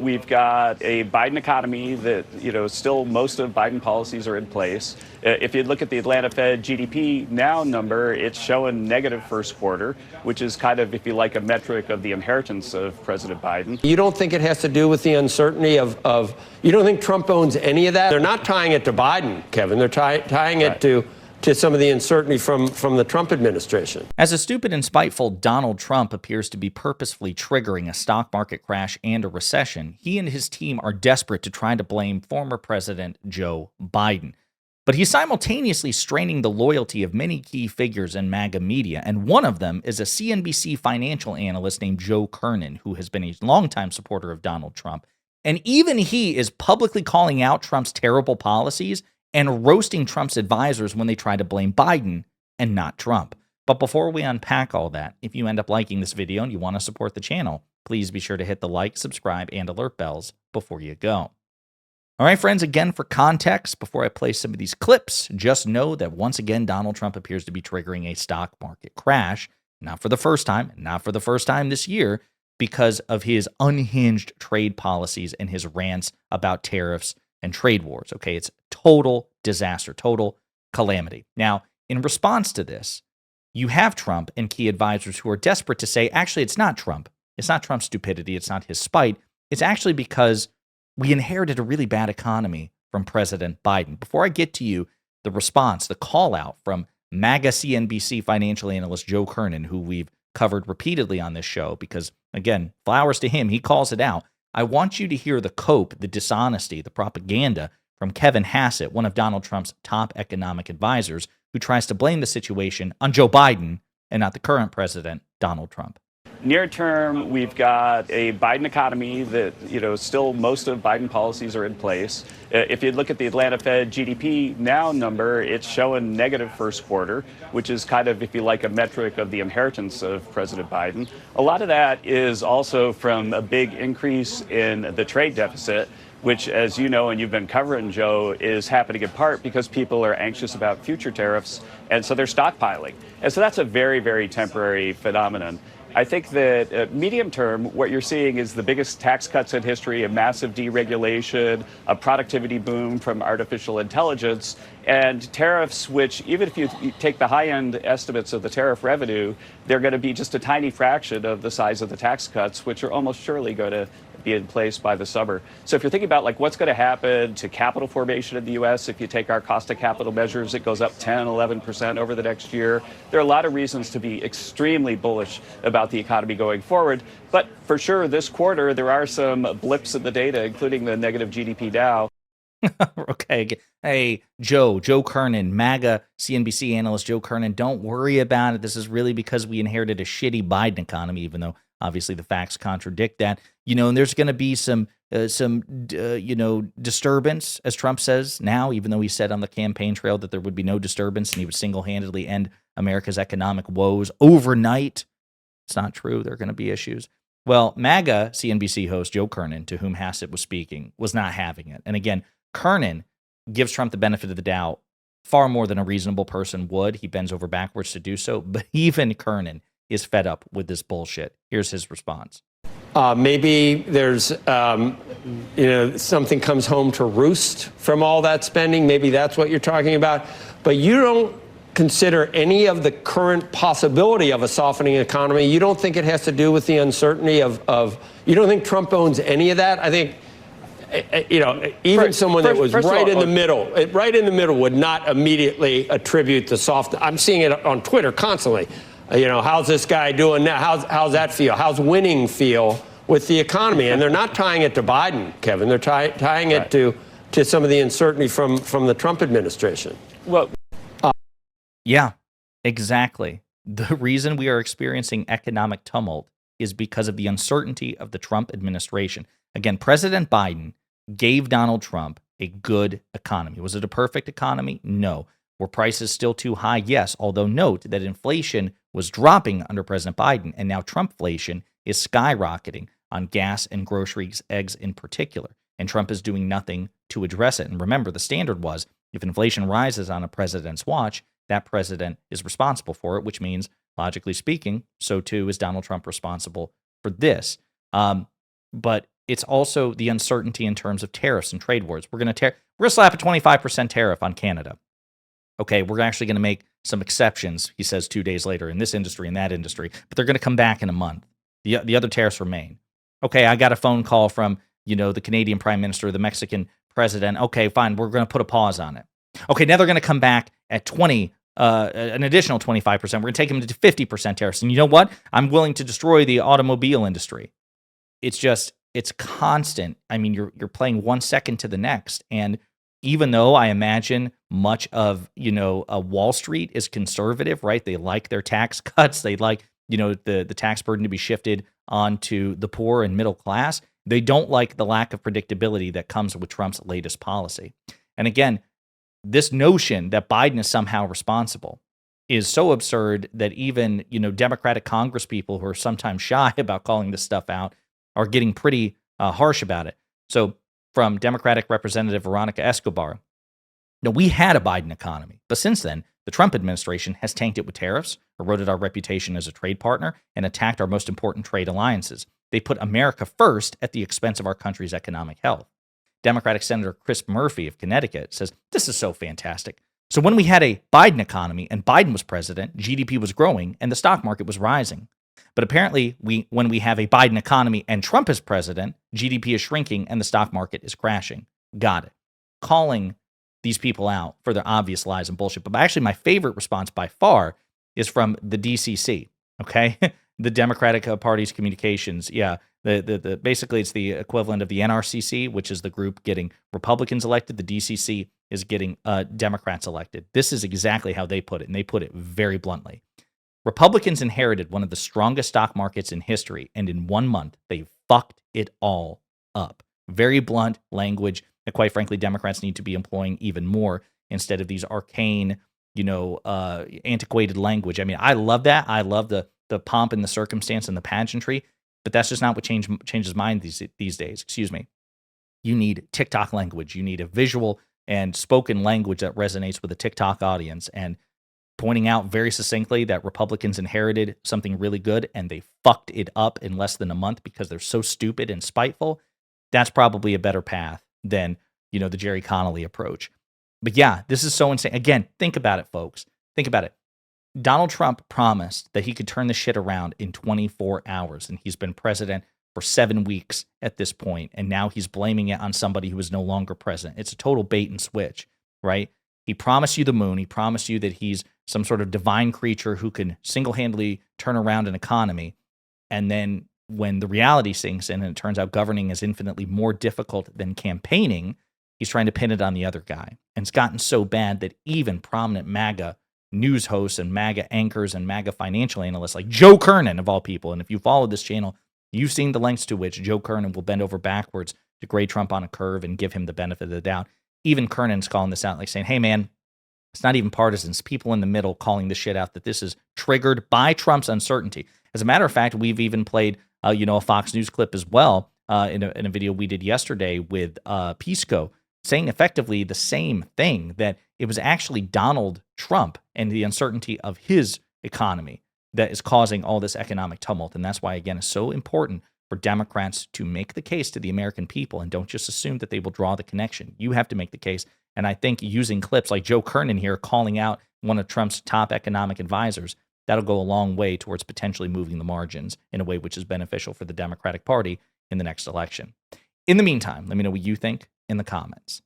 we've got a Biden economy that, still most of Biden policies are in place. If you look at the Atlanta Fed GDP now number, it's showing negative first quarter, which is kind of, if you like, a metric of the inheritance of President Biden. You don't think it has to do with the uncertainty of you don't think Trump owns any of that? They're not tying it to Biden, Kevin. They're tying it to some of the uncertainty from the Trump administration. As a stupid and spiteful Donald Trump appears to be purposefully triggering a stock market crash and a recession, he and his team are desperate to try to blame former President Joe Biden. But he's simultaneously straining the loyalty of many key figures in MAGA media, and one of them is a CNBC financial analyst named Joe Kernen, who has been a longtime supporter of Donald Trump. And even he is publicly calling out Trump's terrible policies and roasting Trump's advisors when they try to blame Biden and not Trump. But before we unpack all that, if you end up liking this video and you want to support the channel, please be sure to hit the like, subscribe, and alert bells before you go. All right, friends, again, for context, before I play some of these clips, just know that once again, Donald Trump appears to be triggering a stock market crash, not for the first time this year, because of his unhinged trade policies and his rants about tariffs and trade wars. Okay, it's total disaster, total calamity. Now, in response to this, you have Trump and key advisors who are desperate to say, actually, it's not Trump. It's not Trump's stupidity. It's not his spite. It's actually because we inherited a really bad economy from President Biden. Before I get to you, the response, the call out from MAGA CNBC financial analyst Joe Kernen, who we've covered repeatedly on this show, because, again, flowers to him, he calls it out. I want you to hear the cope, the dishonesty, the propaganda from Kevin Hassett, one of Donald Trump's top economic advisors, who tries to blame the situation on Joe Biden and not the current president, Donald Trump. Near term, we've got a Biden economy that, still most of Biden policies are in place. If you look at the Atlanta Fed GDP now number, it's showing negative first quarter, which is kind of, if you like, a metric of the inheritance of President Biden. A lot of that is also from a big increase in the trade deficit, which, as you know and you've been covering, Joe, is happening in part because people are anxious about future tariffs, and so they're stockpiling. And so that's a very, very temporary phenomenon. I think that medium term, what you're seeing is the biggest tax cuts in history, a massive deregulation, a productivity boom from artificial intelligence, and tariffs, which even if you take the high-end estimates of the tariff revenue, they're going to be just a tiny fraction of the size of the tax cuts, which are almost surely going to be in place by the summer. So if you're thinking about what's going to happen to capital formation in the U.S., if you take our cost of capital measures, it goes up 10, 11% over the next year. There are a lot of reasons to be extremely bullish about the economy going forward. But for sure, this quarter, there are some blips in the data, including the negative GDP Dow. Okay. Hey, Joe Kernen, MAGA CNBC analyst Joe Kernen, don't worry about it. This is really because we inherited a shitty Biden economy, even though obviously the facts contradict that. And there's going to be some disturbance, as Trump says now, even though he said on the campaign trail that there would be no disturbance and he would single-handedly end America's economic woes overnight. It's not true. There are going to be issues. Well, MAGA CNBC host Joe Kernen, to whom Hassett was speaking, was not having it. And again, Kernen gives Trump the benefit of the doubt far more than a reasonable person would. He bends over backwards to do so. But even Kernen is fed up with this bullshit. Here's his response. Maybe there's, something comes home to roost from all that spending. Maybe that's what you're talking about. But you don't consider any of the current possibility of a softening economy. You don't think it has to do with the uncertainty of you don't think Trump owns any of that? I think, even someone that was right in the middle would not immediately attribute the soft. I'm seeing it on Twitter constantly. How's this guy doing now? How's that feel? How's winning feel with the economy? And they're not tying it to Biden, Kevin. They're tying it to some of the uncertainty from the Trump administration. Well, yeah, exactly. The reason we are experiencing economic tumult is because of the uncertainty of the Trump administration. Again, President Biden gave Donald Trump a good economy. Was it a perfect economy? No. Were prices still too high? Yes, although note that inflation was dropping under President Biden, and now Trumpflation is skyrocketing on gas and groceries, eggs in particular, and Trump is doing nothing to address it. And remember, the standard was if inflation rises on a president's watch, that president is responsible for it, which means, logically speaking, so too is Donald Trump responsible for this. But it's also the uncertainty in terms of tariffs and trade wars. We're going to slap a 25% tariff on Canada. Okay, we're actually going to make some exceptions, he says 2 days later, in this industry and that industry, but they're going to come back in a month. The other tariffs remain. Okay, I got a phone call from, the Canadian Prime Minister, the Mexican president. Okay, fine, we're going to put a pause on it. Okay, now they're going to come back at an additional 25%. We're going to take them to 50% tariffs. And you know what? I'm willing to destroy the automobile industry. It's constant. I mean, you're playing 1 second to the next. And even though I imagine much of, Wall Street is conservative, right? They like their tax cuts. They like, the tax burden to be shifted onto the poor and middle class. They don't like the lack of predictability that comes with Trump's latest policy. And again, this notion that Biden is somehow responsible is so absurd that even, Democratic congresspeople who are sometimes shy about calling this stuff out are getting pretty harsh about it. So from Democratic Representative Veronica Escobar, we had a Biden economy, but since then, the Trump administration has tanked it with tariffs, eroded our reputation as a trade partner, and attacked our most important trade alliances. They put America first at the expense of our country's economic health. Democratic Senator Chris Murphy of Connecticut says, this is so fantastic. So when we had a Biden economy and Biden was president, GDP was growing and the stock market was rising. But apparently, when we have a Biden economy and Trump is president, GDP is shrinking and the stock market is crashing. Got it. Calling these people out for their obvious lies and bullshit. But actually, my favorite response by far is from the DCC, okay? The Democratic Party's communications. Yeah, basically it's the equivalent of the NRCC, which is the group getting Republicans elected. The DCC is getting Democrats elected. This is exactly how they put it, and they put it very bluntly. Republicans inherited one of the strongest stock markets in history, and in 1 month, they fucked it all up. Very blunt language that, quite frankly, Democrats need to be employing even more instead of these arcane, antiquated language. I mean, I love that. I love the pomp and the circumstance and the pageantry, but that's just not what changes mind these days. Excuse me. You need TikTok language. You need a visual and spoken language that resonates with a TikTok audience. And pointing out very succinctly that Republicans inherited something really good and they fucked it up in less than a month because they're so stupid and spiteful, that's probably a better path than, the Jerry Connolly approach. But yeah, this is so insane. Again, think about it, folks. Think about it. Donald Trump promised that he could turn the shit around in 24 hours, and he's been president for 7 weeks at this point, and now he's blaming it on somebody who is no longer president. It's a total bait and switch, right? He promised you the moon. He promised you that he's some sort of divine creature who can single-handedly turn around an economy. And then when the reality sinks in and it turns out governing is infinitely more difficult than campaigning, he's trying to pin it on the other guy. And it's gotten so bad that even prominent MAGA news hosts and MAGA anchors and MAGA financial analysts like Joe Kernen, of all people, and if you follow this channel, you've seen the lengths to which Joe Kernen will bend over backwards to grade Trump on a curve and give him the benefit of the doubt. Even Kernan's calling this out, like saying, hey, man, it's not even partisans. People in the middle calling this shit out, that this is triggered by Trump's uncertainty. As a matter of fact, we've even played, a Fox News clip as well in a video we did yesterday with Pisco, saying effectively the same thing, that it was actually Donald Trump and the uncertainty of his economy that is causing all this economic tumult. And that's why, again, it's so important for Democrats to make the case to the American people and don't just assume that they will draw the connection. You have to make the case. And I think using clips like Joe Kernen here calling out one of Trump's top economic advisors, that'll go a long way towards potentially moving the margins in a way which is beneficial for the Democratic Party in the next election. In the meantime, let me know what you think in the comments.